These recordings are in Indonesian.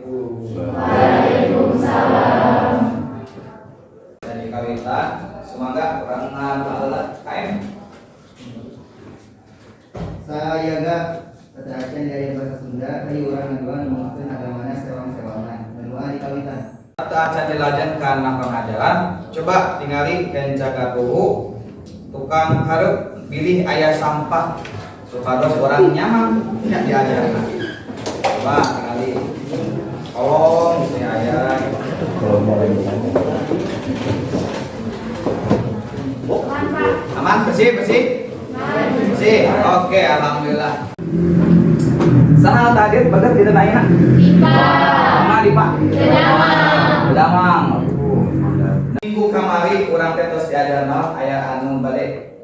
Waalaikumsalam. Dari kawita, semoga orang ngalah KM. Saya gak keterasian dari bahasa Sunda, dari orang ngaduan mungkin agamanya sewang-sewangan. Menua di kawitan. Atau acan dilajan karena pengajaran. Coba tinggali dan jaga tuhu. Tukang harap pilih ayah sampah supados orang nyaman tidak diajarkan. Coba tinggali. Tolong si ayah. Aman, bersih. Bersih. Oke, alhamdulillah. Saha target bagat di tanah ini? Dipa. Damang. Minggu kamari urang teh tos diajarna aya anu balik.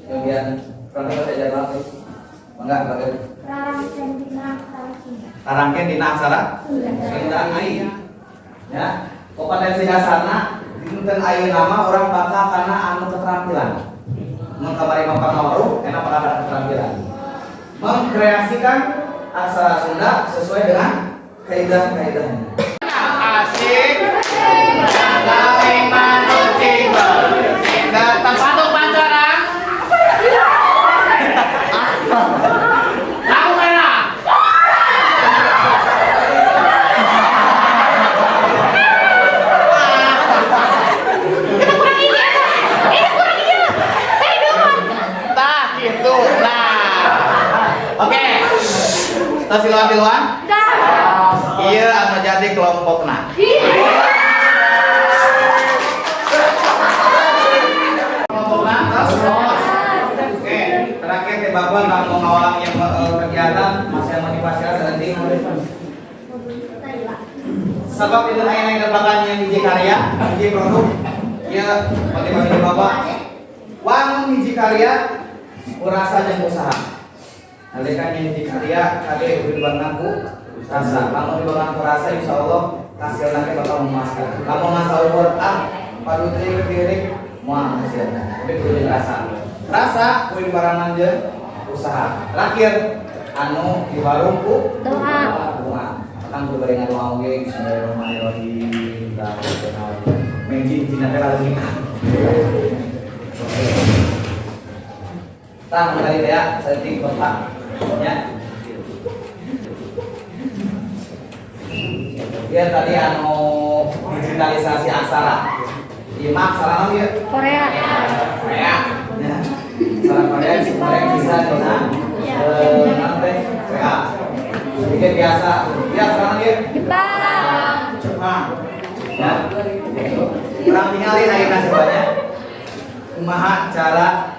Kemudian urang teh tos diajarna teh. Mangga bagat. Tarangkeun dina aksara Sunda ai. Ya, kompetensi dasarna dinten ayeuna mah urang bakal kana anu keterampilan. Mun kamari mah pakawaru, enak bakal ada keterampilan. Mengkreasikan aksara Sunda sesuai dengan kaidah-kaidahnya. Asik. Gawe manuci bertindak terpatuk pancaran. Lagu mana? Tah gitu. Oke. Tos siluan-siluan? Iya, anu jadi kelompokna. Kelompokna tos. Oke, terakhir teh Bapak mau ngawalang yang kegiatan masih motivasi nanti. Sebab itu aya depakan yang hiji karya, hiji produk. Ya, motivasi Bapak. Wangun hiji karya, urasa jeung usaha. Nalika yang hiji karya kade udah nangku rasa, kamu di bawah rasa insya Allah hasilnya bakal memuaskan. Kamu masa ukur padu tirik mual hasilnya. Tapi kudu rasa kudu barangan je usaha. Terakhir anu di warungku doa. Kan kudu barengan doa oge bismillahirrahmanirrahim. Menjin cina teh lalu nikah. Tah mari ya setting kotak ya. Dia tadi anu digitalisasi aksara. Iya mak aksara apa ya? Korea. Ya. Aksara Korea sebenarnya bisa dengan nanti Korea. Jadi biasa. Dia aksara dia? Jepang. Ya. Kurang tinggalin ayeuna sebanya. Kumaha cara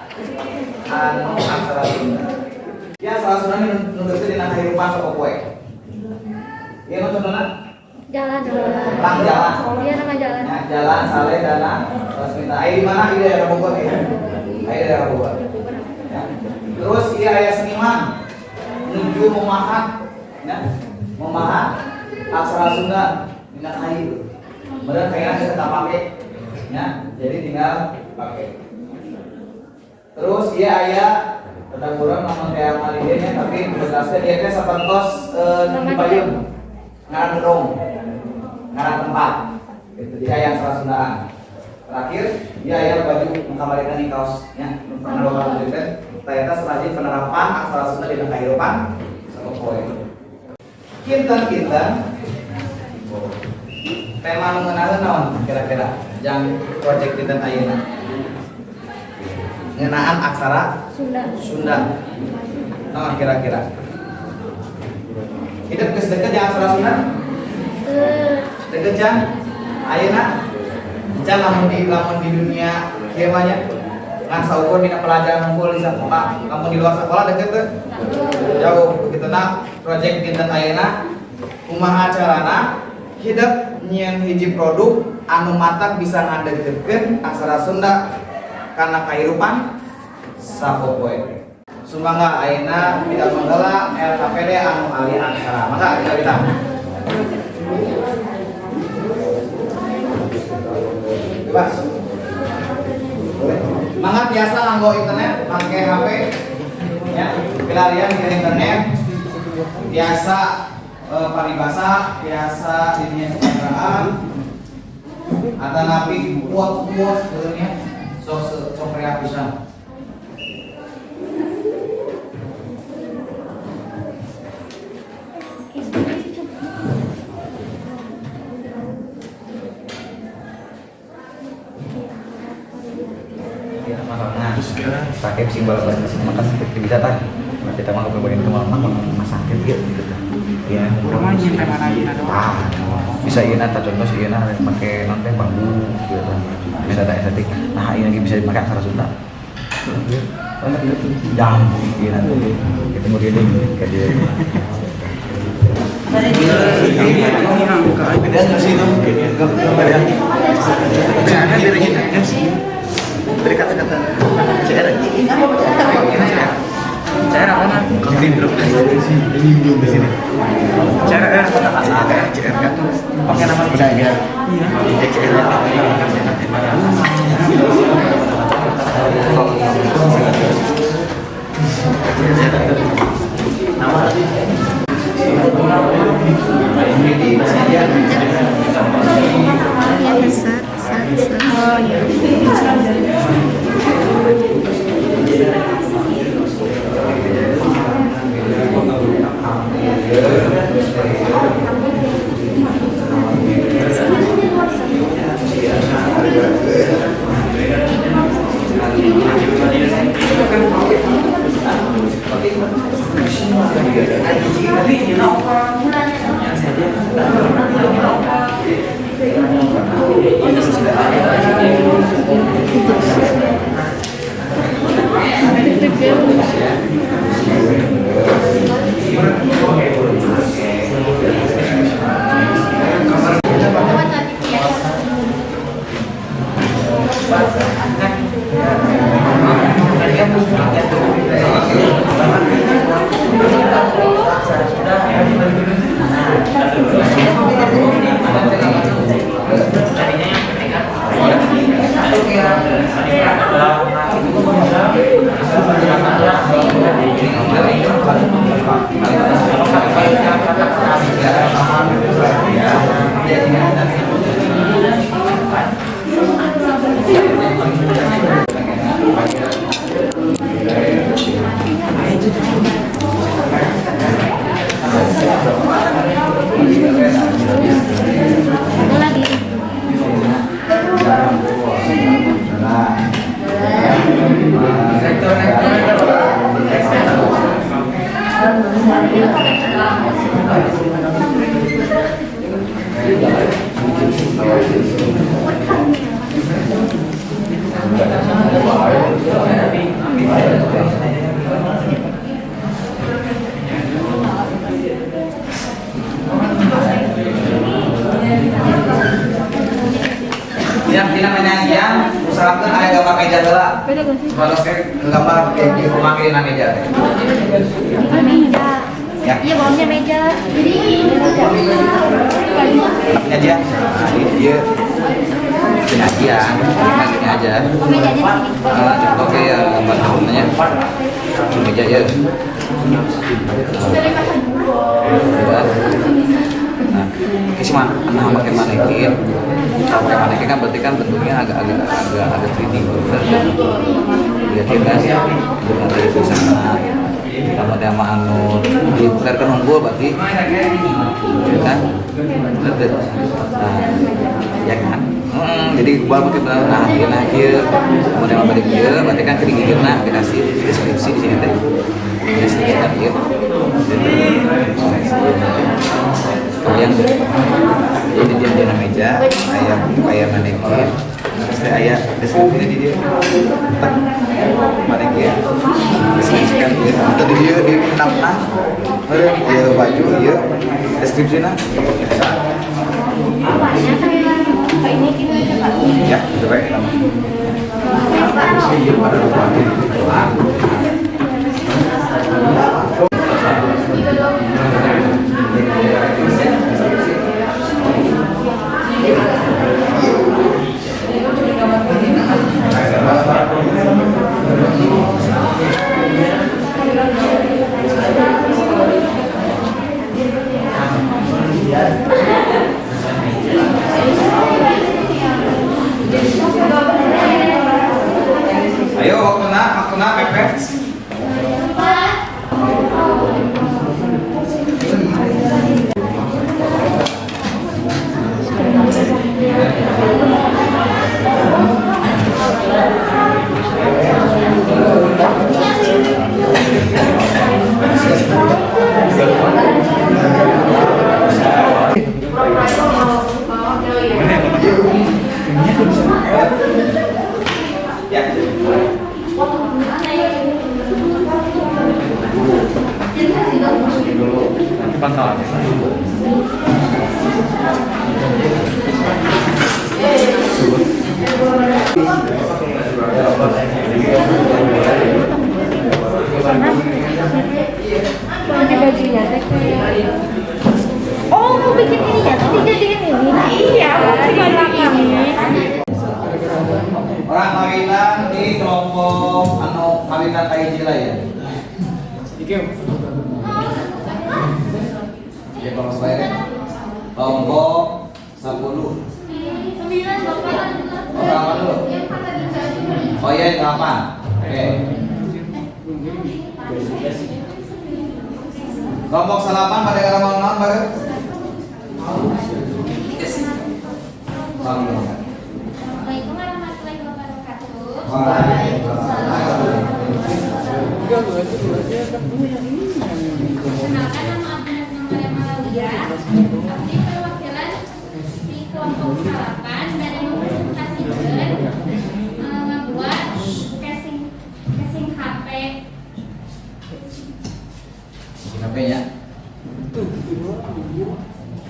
anu aksara Sunda. Ya salah Sunda nunggeukeun dina kahirupan sok poe. Ieu mah contohna Jalan. Iya nama jalan. Ya, jalan Saleh Dana Rasmita. Ai di mana? Di daerah Bogor ya. Ai di daerah Bogor. Ya. Terus iya aya seniman menuju memahat ya. Memahat aksara Sunda dengan kayu. Bener kayaknya kita pakai ya. Jadi tinggal pakai. Terus iya aya tetap kurang namun kayak malidenya tapi berdasarkan dia teh sapertos di payung. Ngaran gedong. Ngaran tempat. Itu dia yang salah Sundaan. Terakhir, dia yang baju mengkamarikan di kaosnya. Pernah doang lanjutkan. Ternyata selajin penerapan aksara Sunda di kehidupan sama poe. Kinten. Tema mengenal naon kira-kira yang project kinten ayeuna. Ngenaan aksara Sunda. Naon kira-kira? Hidup geus deukeut yang aksara Sunda? Deket can, ayeuna can lamun di dunia kieu mah nya ngan saukur dina pelajaran unggul di sekolah, lamun di luar sekolah deket teh jauh begituna project dinten ayeuna kumaha carana hidup nyieun hiji produk anu matak bisa ngadegkeun aksara Sunda kana kahirupan sapopoe. Sumangga ayeuna tidak menggala LKPD anu ahli aksara. Maka kita bebas. Mangga biasa nganggo internet, pakai HP ya, pelarian di internet. Biasa paribasa biasa ininya kendaraan atau napi kuat sebenarnya sok reak bisa. Pakai simbol makan seperti bisa tak kita mau ke bagian kemana masak gitu ya bisa iya nata contoh sih iya pakai nanti bambu gitu bisa tak estetik nah ini lagi bisa dipakai aksara Sunda jambu iya nanti kita mau gini ke dia beda nggak sih itu beda jangan dari sih dari kata-kata cara mana? Gerindra di sini. Cara CR kan pakai nama budaya. Iya. CR. Oh ya. usahakan ada gambar meja lah. Kalau saya gambar kayak pemakinan meja. Meja. Ya. Iya, bawahnya meja. Meja. Nah, ini dia. Penyajian, ini aja. Oh, mejanya di sini. Contoh kayak gambar namanya. Meja ya. Nah, kisah nah pakai manekin. Kalau pakai manekin kan berarti kan bentuknya agak 3D gitu. Lihatin kan, dengan dari sana. Kamu ada sama anu diputarkan unggul berarti, ya kan? Nah, ya kan? Jadi gua pakai benar. Nah, dia kemudian apa dia? Berarti kan kedingin nah dikasih deskripsi di sini teh. Deskripsi kan dia. Kemudian ini dia meja, kayak manekin. Terus ayah deskripsi di dia. Manekin. Deskripsikan dia. Tadi dia di tengah-tengah. Dia baju dia deskripsinya. Apanya kayak ini gitu Pak. Ya, itu baik. Ya. Nanti pantauan. Ganti bajunya teh kayak. Oh, mau bikin ini ya? Tapi jadiin ini. Iya, aku tinggal belakangnya. Orang kawinan di kelompok anu kawinan kayak ya. Ya kalau saya kelompok 10. Oh, berapa dulu? Oh iya, 8. Oke. Kelompok 8 pada gara mau naon bareng? Assalamualaikum warahmatullahi wabarakatuh. Perkenalkan, nama Abdul Maria Malawia, aktif perwakilan di kelompok 8 dari mempresentasikan membuat casing HP. HP-nya.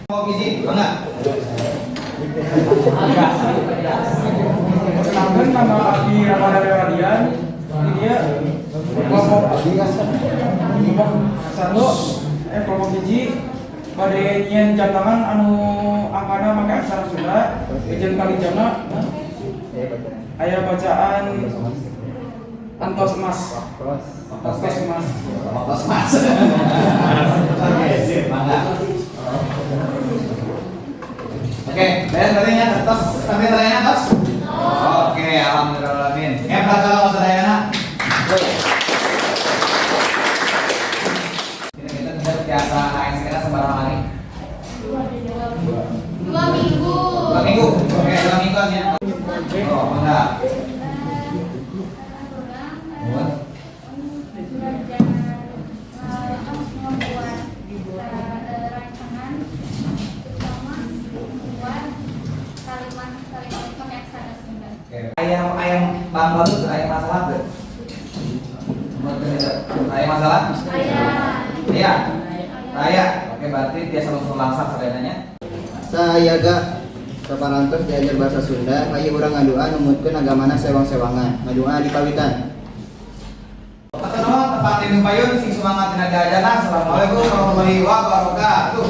Mau gizi, enggak? Perkenalkan, nama Abdi Ramadhan Radian. Ini dia kelompok kelompok hiji pada nyen jam tangan anu angkana make aksara Sunda ejen kalijana aya bacaan antos emas. Antos emas. Mas Mas. Oke, sip, mangga. Oke, beres tadinya terus sampai tanya terus. Oke, alhamdulillah. Hebat kalau Mas Dayana. Kita biasa ASN sembarang hari. 2 minggu. 2 minggu. Oke, 2 minggu aja. Oh, enggak. Ayam Bang Balut, ayam masalah tuh. Ayam masalah? Iya. Raya. Oke, berarti dia selalu langsat sebenarnya. Sayaga saparantos diajar bahasa Sunda, hayu urang ngadua numutkeun agamana sewang-sewangan, ngadua di kawitan. Pertemuan tempat di Payun sing semangat tina diajana. Assalamualaikum warahmatullahi wabarakatuh.